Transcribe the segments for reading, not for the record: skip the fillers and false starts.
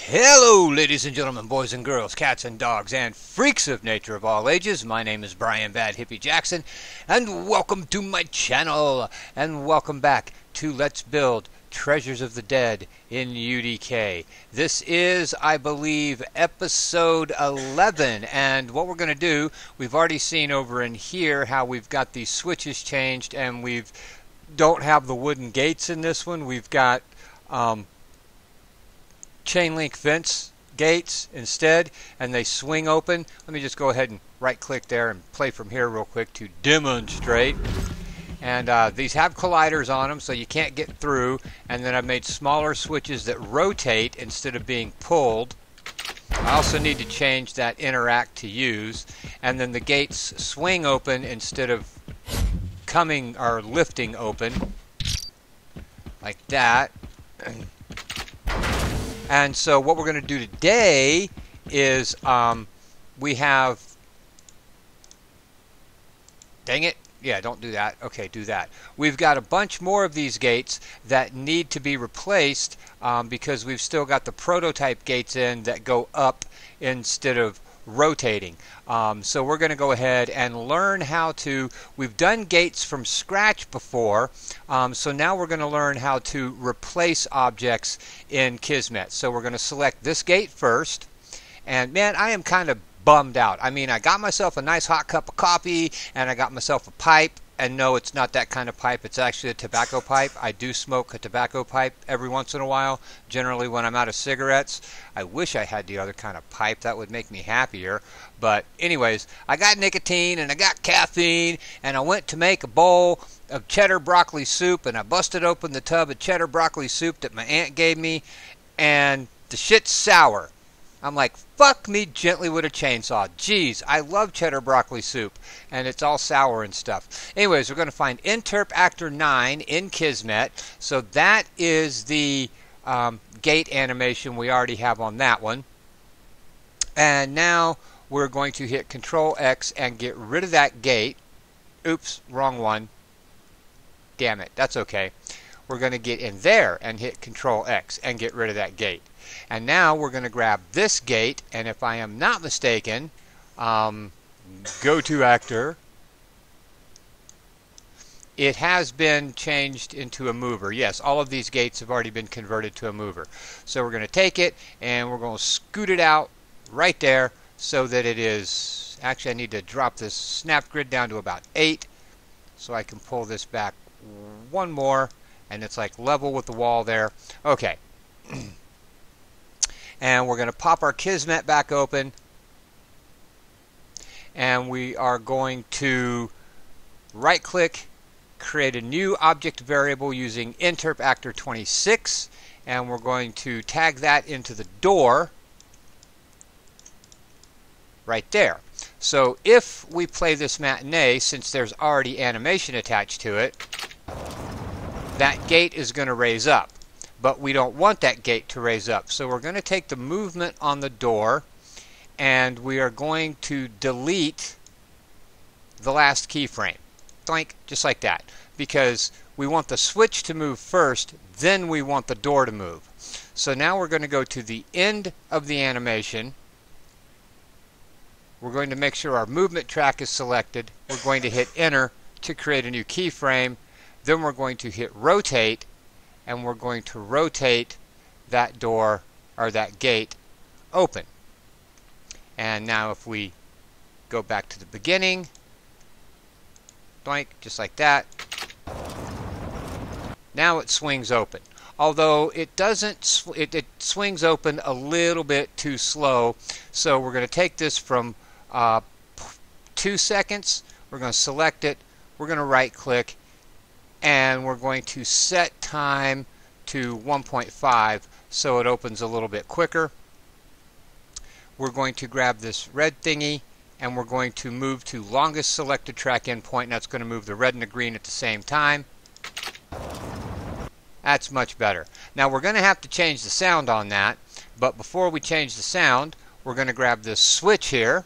Hello, ladies and gentlemen, boys and girls, cats and dogs, and freaks of nature of all ages. My name is Brian Bad Hippie Jackson, and welcome to my channel, and welcome back to Let's Build Treasures of the Dead in UDK. This is, I believe, episode 11, and what we're going to do, we've already seen over in here how we've got these switches changed, and we don't have the wooden gates in this one. We've got chain link fence gates instead, and they swing open. Let me just go ahead and right click there and play from here real quick to demonstrate. And these have colliders on them so you can't get through, and then I've made smaller switches that rotate instead of being pulled. I also need to change that interact to use, and then the gates swing open instead of coming or lifting open like that. And so what we're going to do today is we have, dang it, yeah, don't do that. Okay, do that. We've got a bunch more of these gates that need to be replaced because we've still got the prototype gates in that go up instead of rotating. So we're going to go ahead and learn how to, we've done gates from scratch before, so now we're going to learn how to replace objects in Kismet. So we're going to select this gate first, and man, I am kind of bummed out. I mean, I got myself a nice hot cup of coffee, and I got myself a pipe, and no, it's not that kind of pipe. It's actually a tobacco pipe. I do smoke a tobacco pipe every once in a while, generally when I'm out of cigarettes. I wish I had the other kind of pipe. That would make me happier. But anyways, I got nicotine and I got caffeine, and I went to make a bowl of cheddar broccoli soup, and I busted open the tub of cheddar broccoli soup that my aunt gave me, and the shit's sour. I'm like, fuck me gently with a chainsaw. Jeez, I love cheddar broccoli soup, and it's all sour and stuff. Anyways, we're going to find Interp Actor 9 in Kismet. So that is the gate animation we already have on that one. And now we're going to hit Control X and get rid of that gate. Oops, wrong one. Damn it, that's okay. We're going to get in there and hit Control X and get rid of that gate. And now we're going to grab this gate, and if I am not mistaken, go to actor. It has been changed into a mover. Yes, all of these gates have already been converted to a mover. So we're going to take it and we're going to scoot it out right there so that it is, actually I need to drop this snap grid down to about 8 so I can pull this back one more, and it's like level with the wall there. Okay. And we're going to pop our Kismet back open, and we are going to right click, create a new object variable using Interp Actor 26, and we're going to tag that into the door right there. So if we play this matinee, since there's already animation attached to it, that gate is going to raise up. But we don't want that gate to raise up. So we're going to take the movement on the door, and we are going to delete the last keyframe. Doink, just like that. Because we want the switch to move first, then we want the door to move. So now we're going to go to the end of the animation. We're going to make sure our movement track is selected. We're going to hit enter to create a new keyframe. Then we're going to hit rotate, and we're going to rotate that door or that gate open. And now if we go back to the beginning, doink, just like that, now it swings open. Although it doesn't, it swings open a little bit too slow. So we're going to take this from 2 seconds. We're going to select it. We're going to right click, and we're going to set time to 1.5 so it opens a little bit quicker. We're going to grab this red thingy, and we're going to move to longest selected track endpoint, and that's going to move the red and the green at the same time. That's much better. Now we're going to have to change the sound on that, but before we change the sound, we're going to grab this switch here,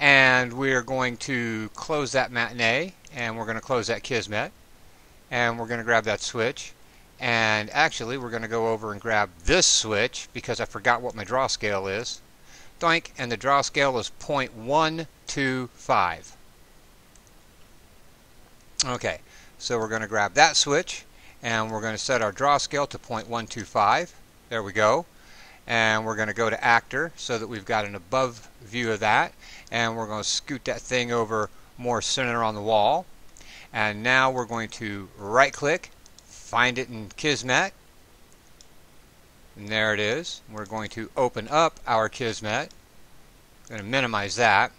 and we're going to close that matinee, and we're going to close that Kismet, and we're going to grab that switch, And actually, we're going to go over and grab this switch because I forgot what my draw scale is. Doink, and the draw scale is 0.125. Okay, so we're going to grab that switch and we're going to set our draw scale to 0.125. There we go. And we're going to go to Actor so that we've got an above view of that. And we're going to scoot that thing over more center on the wall. And now we're going to right click, find it in Kismet. And there it is. We're going to open up our Kismet. I'm going to minimize that.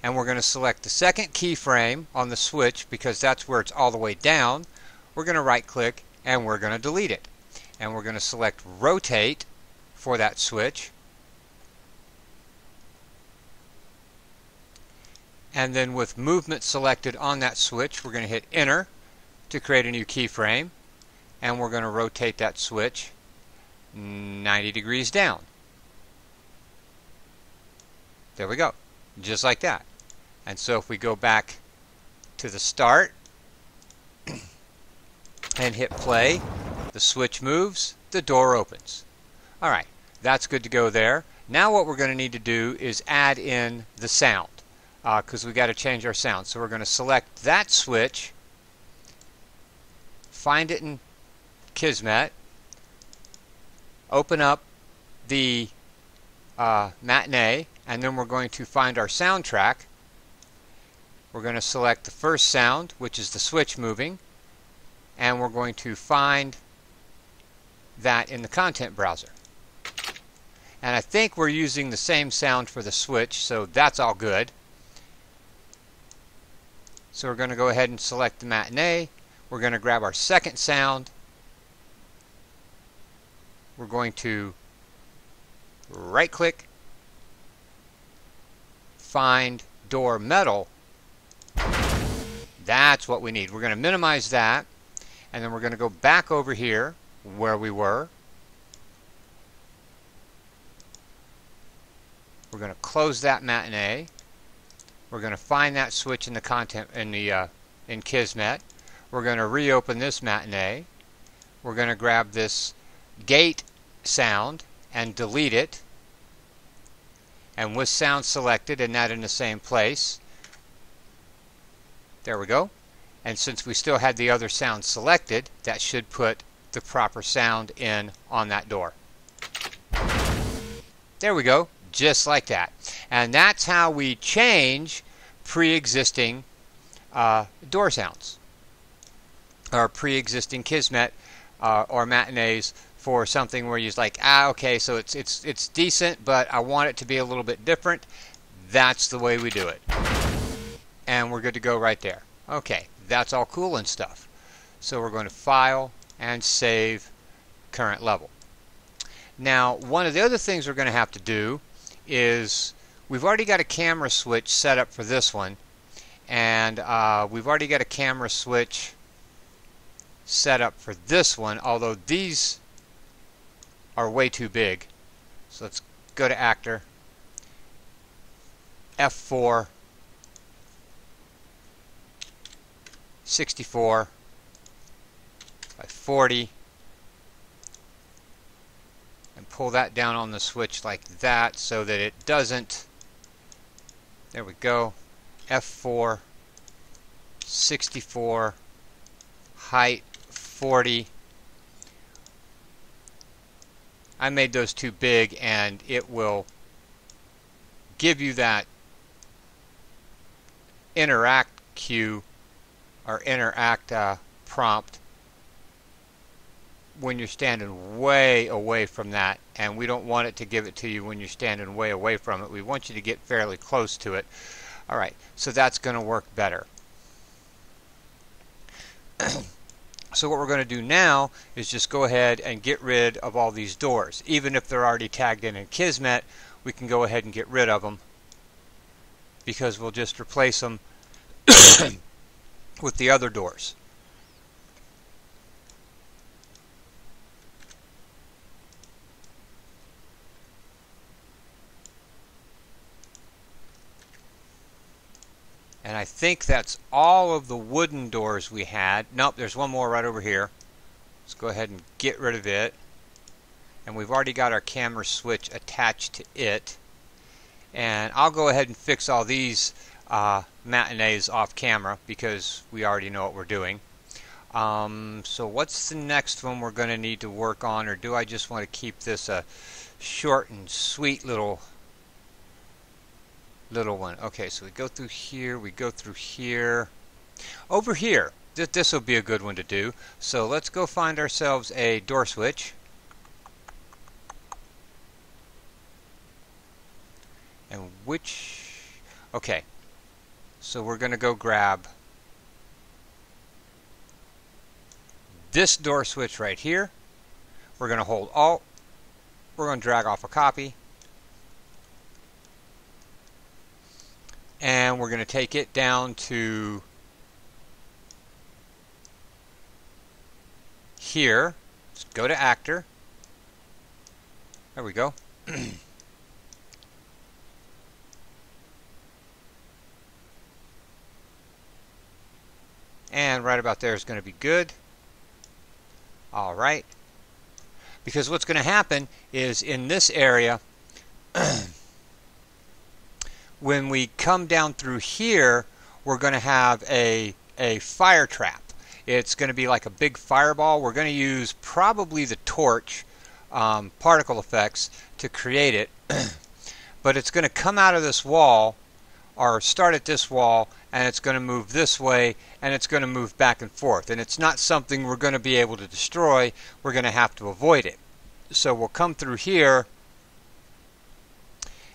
And we're going to select the second keyframe on the switch because that's where it's all the way down. We're going to right click and we're going to delete it. And we're going to select Rotate for that switch. And then with movement selected on that switch, we're going to hit Enter to create a new keyframe. And we're going to rotate that switch 90 degrees down. There we go. Just like that. And so if we go back to the start and hit play, the switch moves, the door opens. Alright, that's good to go there. Now what we're going to need to do is add in the sound because we've got to change our sound. So we're going to select that switch, find it in Kismet, open up the Matinee, and then we're going to find our soundtrack. We're going to select the first sound, which is the switch moving, and we're going to find that in the content browser. And I think we're using the same sound for the switch, so that's all good. So we're going to go ahead and select the Matinee. We're going to grab our second sound. We're going to right click, find door metal. That's what we need. We're going to minimize that, and then we're going to go back over here where we were. We're going to close that Matinee. We're going to find that switch in the content in Kismet. We're going to reopen this Matinee. We're going to grab this gate sound and delete it. And with sound selected and that in the same place, there we go. And since we still had the other sound selected, that should put the proper sound in on that door. There we go, just like that. And that's how we change pre-existing door sounds, or pre-existing Kismet or Matinees for something where you're like, okay, so it's decent, but I want it to be a little bit different. That's the way we do it. And we're good to go right there. Okay, that's all cool and stuff. So we're going to File and Save Current Level. Now, one of the other things we're going to have to do is we've already got a camera switch set up for this one, and we've already got a camera switch set up for this one, although these are way too big. So let's go to Actor, F4, 64 by 40, and pull that down on the switch like that so that it doesn't. There we go. F4, 64, height 40. I made those too big, and it will give you that interact cue or interact prompt when you're standing way away from that, and we don't want it to give it to you when you're standing way away from it. We want you to get fairly close to it. Alright, so that's going to work better. So what we're going to do now is just go ahead and get rid of all these doors. Even if they're already tagged in Kismet, we can go ahead and get rid of them because we'll just replace them with the other doors. And I think that's all of the wooden doors we had. Nope, there's one more right over here. Let's go ahead and get rid of it. And we've already got our camera switch attached to it. And I'll go ahead and fix all these matinees off camera because we already know what we're doing. So what's the next one we're going to need to work on, or do I just want to keep this a short and sweet little one? Okay, so we go through here, we go through here. Over here, this will be a good one to do. So let's go find ourselves a door switch. And okay, so we're going to go grab this door switch right here. We're going to hold Alt. We're going to drag off a copy. And we're going to take it down to here. Let's go to Actor. There we go. And right about there is going to be good. All right. Because what's going to happen is in this area, when we come down through here, we're going to have a fire trap. It's going to be like a big fireball. We're going to use probably the torch particle effects to create it. But it's going to come out of this wall, or start at this wall, and it's going to move this way, and it's going to move back and forth. And it's not something we're going to be able to destroy. We're going to have to avoid it. So we'll come through here,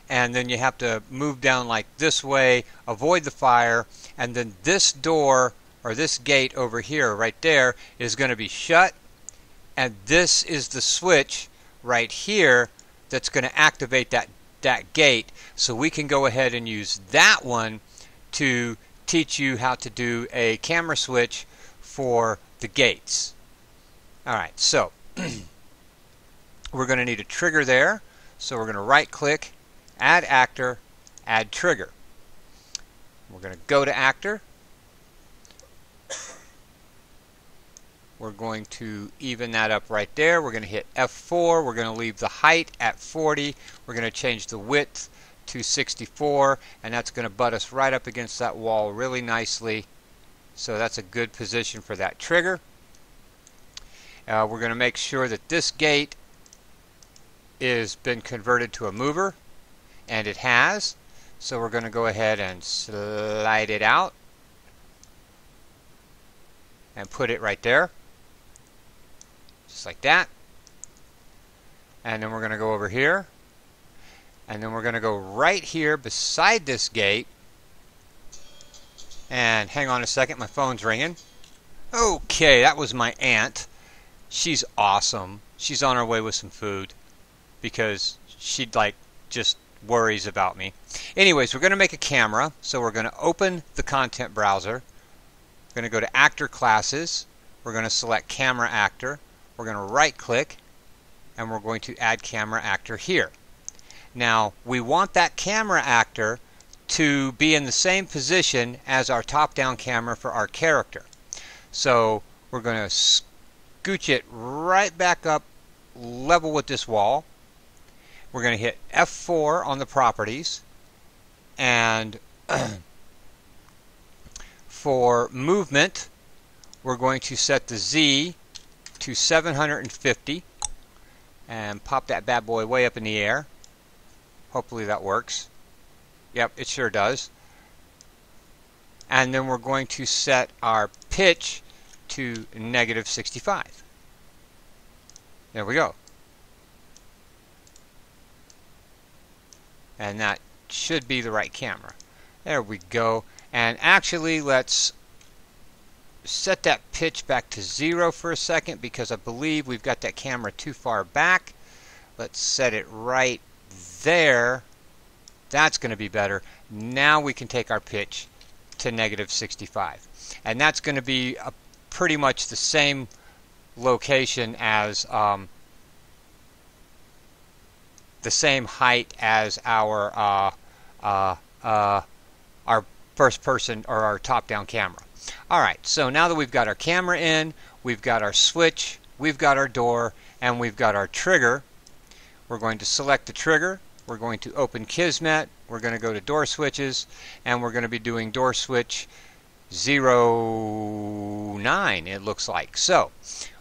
and then you have to move down like this way, avoid the fire, and then this door, or this gate over here, right there, is going to be shut, and this is the switch right here that's going to activate that gate. So we can go ahead and use that one to teach you how to do a camera switch for the gates. Alright, so we're going to need a trigger there. So we're going to right click, add actor, add trigger. We're going to go to actor. We're going to even that up right there. We're going to hit F4. We're going to leave the height at 40. We're going to change the width to 64, and that's going to butt us right up against that wall really nicely. So that's a good position for that trigger. We're going to make sure that this gate is been converted to a mover, and it has. So we're going to go ahead and slide it out and put it right there, just like that. And then we're going to go over here, and then we're going to go right here beside this gate. And hang on a second, my phone's ringing. Okay, that was my aunt. She's awesome. She's on her way with some food because she just worries about me. Anyways, we're going to make a camera. So we're going to open the content browser. We're going to go to Actor Classes. We're going to select Camera Actor. We're going to right click, and we're going to add Camera Actor here. Now, we want that camera actor to be in the same position as our top-down camera for our character. So we're going to scooch it right back up level with this wall. We're going to hit F4 on the properties, and for movement we're going to set the Z to 750 and pop that bad boy way up in the air. Hopefully that works. Yep, it sure does. And then we're going to set our pitch to -65. There we go. And that should be the right camera. There we go. And actually, let's set that pitch back to 0 for a second because I believe we've got that camera too far back. Let's set it right there. That's going to be better. Now we can take our pitch to -65. And that's going to be pretty much the same location as the same height as our first person or our top-down camera. Alright, so now that we've got our camera in, we've got our switch we've got our door and we've got our trigger. We're going to select the trigger. We're going to open Kismet. We're going to go to door switches, and we're going to be doing door switch 09, it looks like. So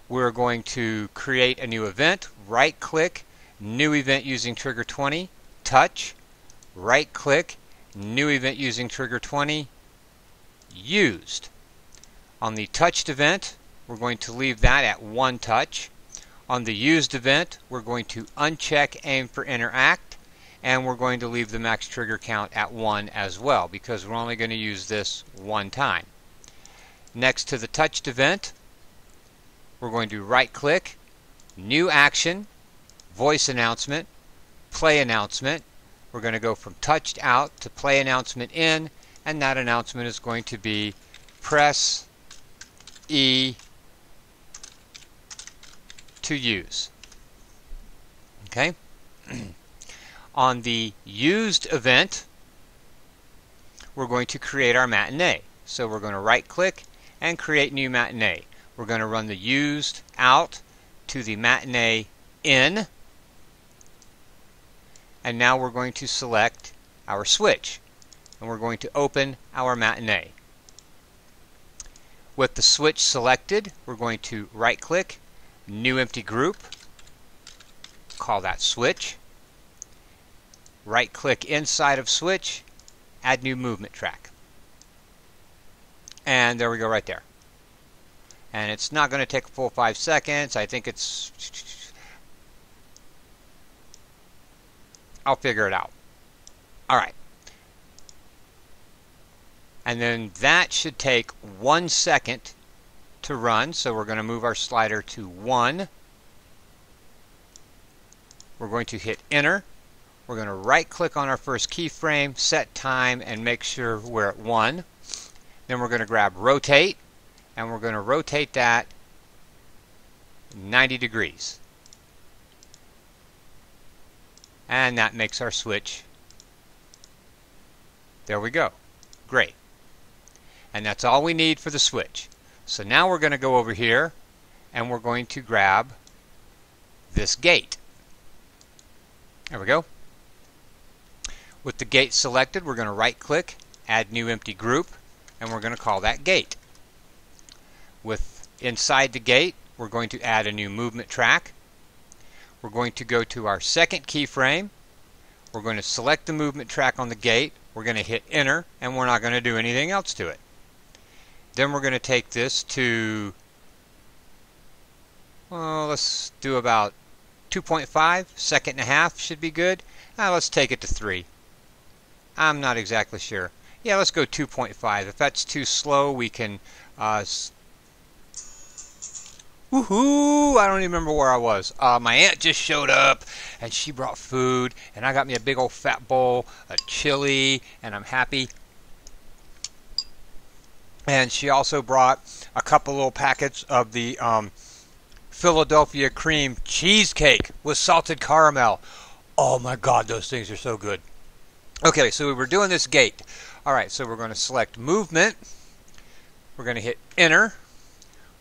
we're going to create a new event, right click, new event using trigger 20, touch, right click, new event using trigger 20, used. On the touched event, we're going to leave that at 1 touch. On the used event, we're going to uncheck aim for interact, and we're going to leave the max trigger count at 1 as well, because we're only going to use this 1 time. Next to the touched event, we're going to right click, new action, voice announcement, play announcement. We're going to go from touched out to play announcement in, and that announcement is going to be press E to use. Okay? On the used event, we're going to create our matinee. So we're going to right click and create new matinee. We're going to run the used out to the matinee in, and now we're going to select our switch, and we're going to open our matinee. With the switch selected, we're going to right click, new empty group, call that switch, right click inside of switch, add new movement track. And there we go right there. And it's not going to take a full 5 seconds. I think I'll figure it out. Alright. And then that should take 1 second to run. So we're going to move our slider to 1. We're going to hit enter. We're going to right click on our first keyframe, set time, and make sure we're at 1. Then we're going to grab rotate, and we're going to rotate that 90 degrees. And that makes our switch. There we go. Great. And that's all we need for the switch. So now we're going to go over here, and we're going to grab this gate. There we go. With the gate selected, we're going to right click, add new empty group, and we're going to call that gate. With inside the gate, we're going to add a new movement track. We're going to go to our second keyframe. We're going to select the movement track on the gate. We're going to hit enter, and we're not going to do anything else to it. Then we're going to take this to, well, let's do about 2.5, second and a half should be good. Let's take it to 3. I'm not exactly sure. Yeah, let's go 2.5. If that's too slow, we can woohoo! I don't even remember where I was. My aunt just showed up, and she brought food, and I got me a big old fat bowl of chili, and I'm happy. And she also brought a couple little packets of the Philadelphia cream cheesecake with salted caramel. Oh my God, those things are so good. Okay, so we were doing this gate. Alright, so we're going to select movement. We're going to hit enter.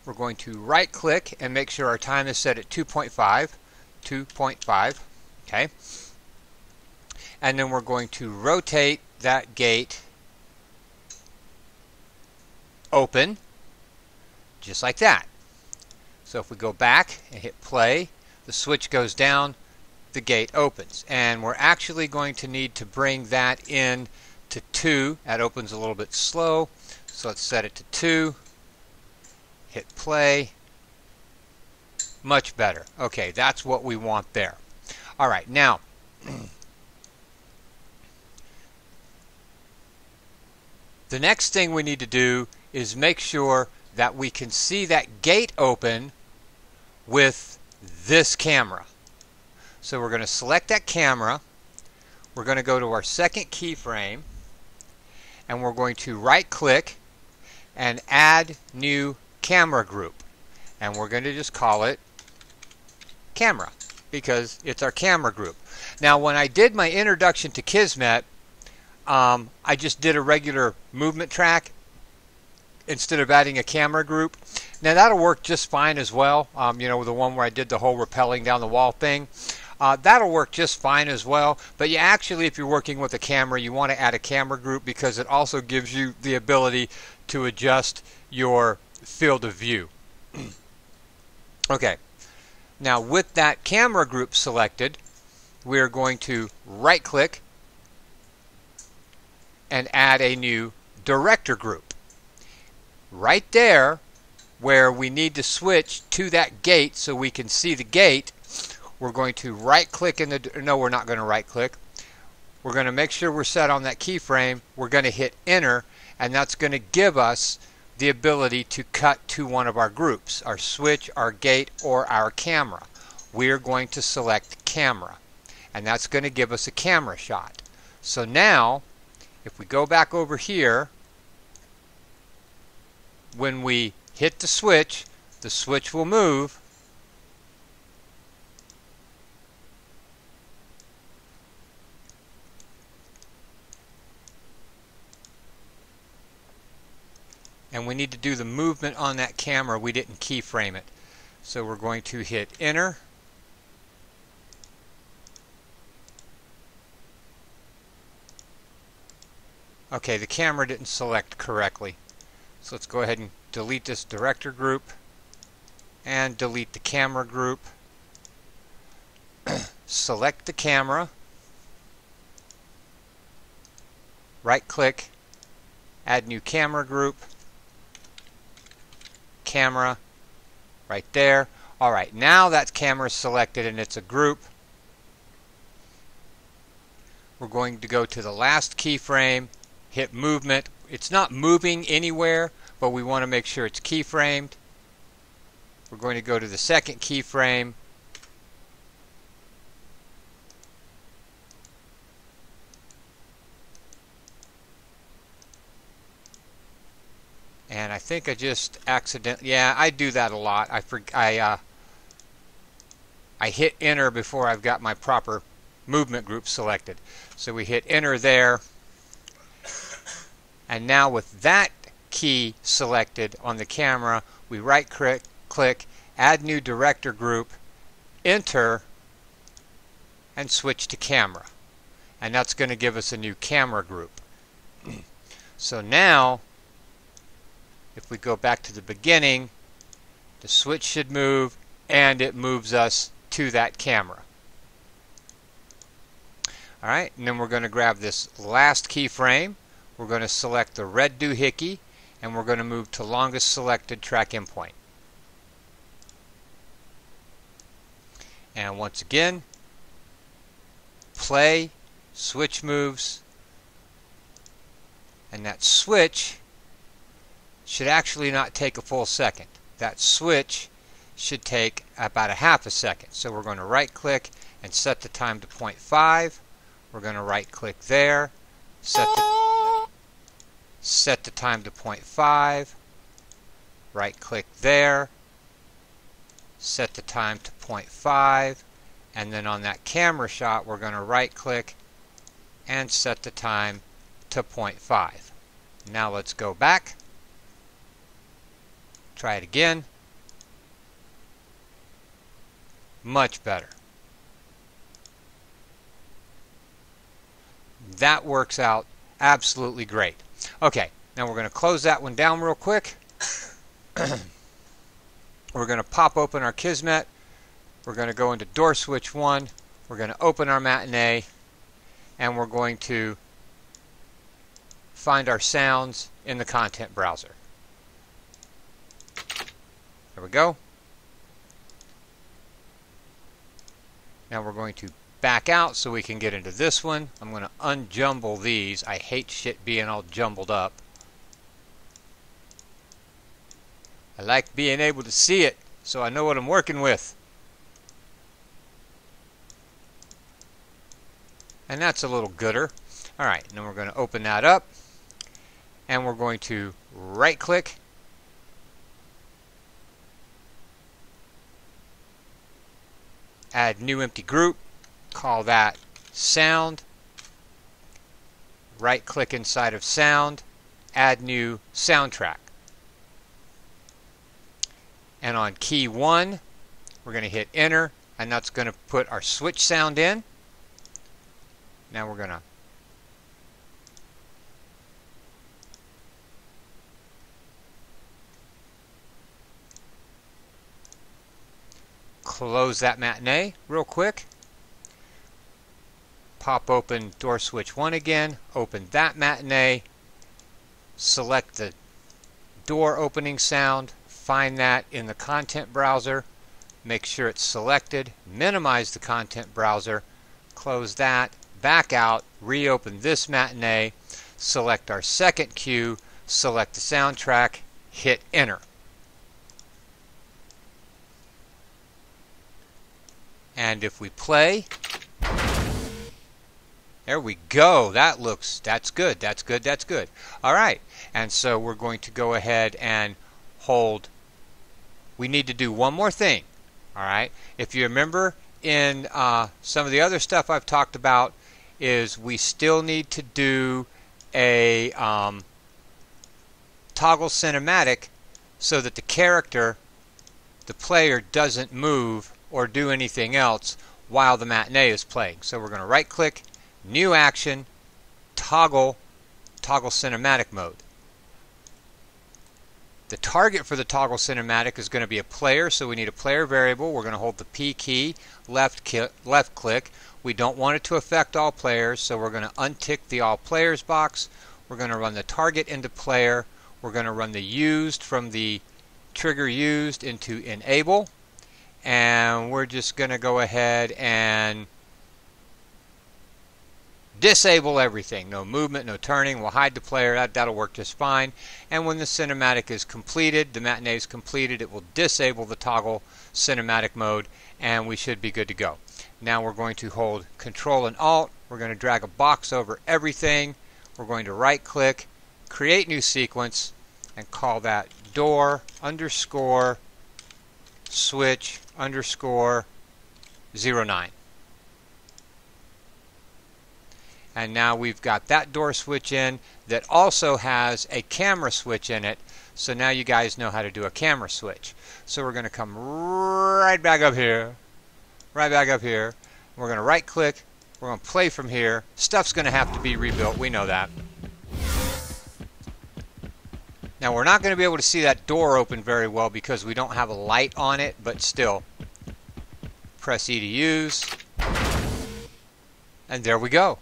We're going to right click and make sure our time is set at 2.5. 2.5. Okay. And then we're going to rotate that gate open, just like that. So if we go back and hit play, the switch goes down, the gate opens. And we're actually going to need to bring that in to 2. That opens a little bit slow. So let's set it to 2. Hit play. Much better. Okay, that's what we want there. Alright, now the next thing we need to do is make sure that we can see that gate open with this camera. So we're going to select that camera. We're going to go to our second keyframe, and we're going to right click and add new camera group. And we're going to just call it camera because it's our camera group. Now when I did my introduction to Kismet, I just did a regular movement track, instead of adding a camera group. Now that'll work just fine as well. You know, the one where I did the whole rappelling down the wall thing. That'll work just fine as well. But you actually, if you're working with a camera, you want to add a camera group because it also gives you the ability to adjust your field of view. Okay. Now with that camera group selected, we're going to right click and add a new director group. Right there where we need to switch to that gate so we can see the gate, we're going to right click in the, no, we're not going to right click. We're going to make sure we're set on that keyframe. We're going to hit enter, and that's going to give us the ability to cut to one of our groups, our switch, our gate, or our camera. We're going to select camera, and that's going to give us a camera shot. So now, if we go back over here, when we hit the switch will move. And we need to do the movement on that camera. We didn't keyframe it. So we're going to hit enter. Okay, the camera didn't select correctly. So let's go ahead and delete this director group and delete the camera group. Select the camera. Right click, add new camera group. Camera, right there. Alright, now that camera is selected and it's a group. We're going to go to the last keyframe, hit movement. It's not moving anywhere, but we want to make sure it's keyframed. We're going to go to the second keyframe. And I think I just accidentally, yeah, I do that a lot. I hit enter before I've got my proper movement group selected. So we hit enter there. And now with that key selected on the camera, we right click, add new director group, enter, and switch to camera. And that's going to give us a new camera group. So now, if we go back to the beginning, the switch should move and it moves us to that camera. Alright, and then we're going to grab this last keyframe. We're going to select the red doohickey and we're going to move to longest selected track endpoint. And once again, play, switch moves, and that switch should actually not take a full second. That switch should take about a half a second. So we're going to right click and set the time to 0.5. We're going to right click there, set the time to 0.5, right click there, set the time to 0.5, and then on that camera shot we're going to right click and set the time to 0.5. Now let's go back. Try it again. Much better. That works out absolutely great. Okay, now we're going to close that one down real quick. We're going to pop open our Kismet. We're going to go into door switch 1. We're going to open our Matinee. And we're going to find our sounds in the content browser. There we go. Now we're going to back out so we can get into this one. I'm going to unjumble these. I hate shit being all jumbled up. I like being able to see it so I know what I'm working with. And that's a little gooder. Alright, then we're going to open that up. And we're going to right click. Add new empty group. Call that sound. Right click inside of sound. Add new soundtrack. And on key 1, we're going to hit enter, and that's going to put our switch sound in. Now we're going to close that matinee real quick. Pop open door switch 1 again, open that matinee, select the door opening sound, find that in the content browser, make sure it's selected, minimize the content browser, close that, back out, reopen this matinee, select our second cue, select the soundtrack, hit enter. And if we play, there we go. That's good. That's good. That's good. All right. And so we're going to go ahead and hold. We need to do one more thing. All right. If you remember in some of the other stuff I've talked about, is we still need to do a toggle cinematic so that the character, the player, doesn't move or do anything else while the matinee is playing. So we're going to right click, new action, toggle cinematic mode. The target for the toggle cinematic is going to be a player, so we need a player variable. We're going to hold the P key, left click. We don't want it to affect all players, so we're going to untick the all players box. We're going to run the target into player. We're going to run the used from the trigger used into enable. And we're just going to go ahead and disable everything. No movement, no turning. We'll hide the player. That'll work just fine. And when the cinematic is completed, the matinee is completed, it will disable the toggle cinematic mode, and we should be good to go. Now we're going to hold Control and Alt. We're going to drag a box over everything. We're going to right click, create new sequence, and call that door underscore switch underscore 09. And now we've got that door switch in that also has a camera switch in it. So now you guys know how to do a camera switch. So we're going to come right back up here. Right back up here. We're going to right click. We're going to play from here. Stuff's going to have to be rebuilt. We know that. Now we're not going to be able to see that door open very well because we don't have a light on it, but still. Press E to use. And there we go.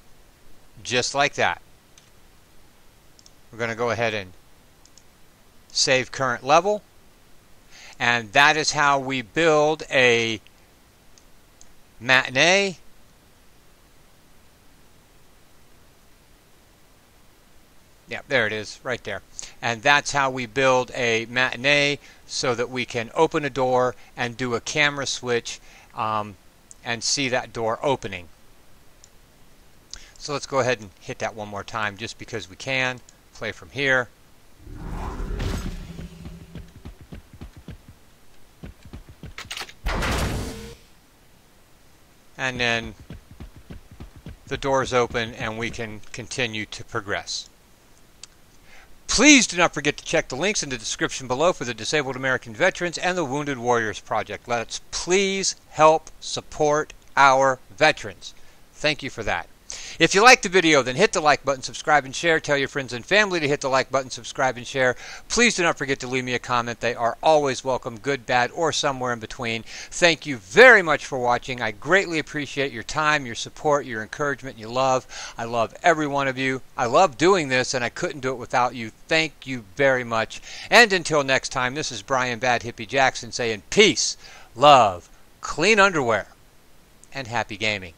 Just like that. We're going to go ahead and save current level. And that is how we build a matinee. Yeah, there it is, right there. And that's how we build a matinee so that we can open a door and do a camera switch and see that door opening. So let's go ahead and hit that one more time just because we can. Play from here. And then the doors open and we can continue to progress. Please do not forget to check the links in the description below for the Disabled American Veterans and the Wounded Warriors Project. Let's please help support our veterans. Thank you for that. If you liked the video, then hit the like button, subscribe, and share. Tell your friends and family to hit the like button, subscribe, and share. Please do not forget to leave me a comment. They are always welcome, good, bad, or somewhere in between. Thank you very much for watching. I greatly appreciate your time, your support, your encouragement, and your love. I love every one of you. I love doing this, and I couldn't do it without you. Thank you very much. And until next time, this is Brian Bad Hippie Jackson saying peace, love, clean underwear, and happy gaming.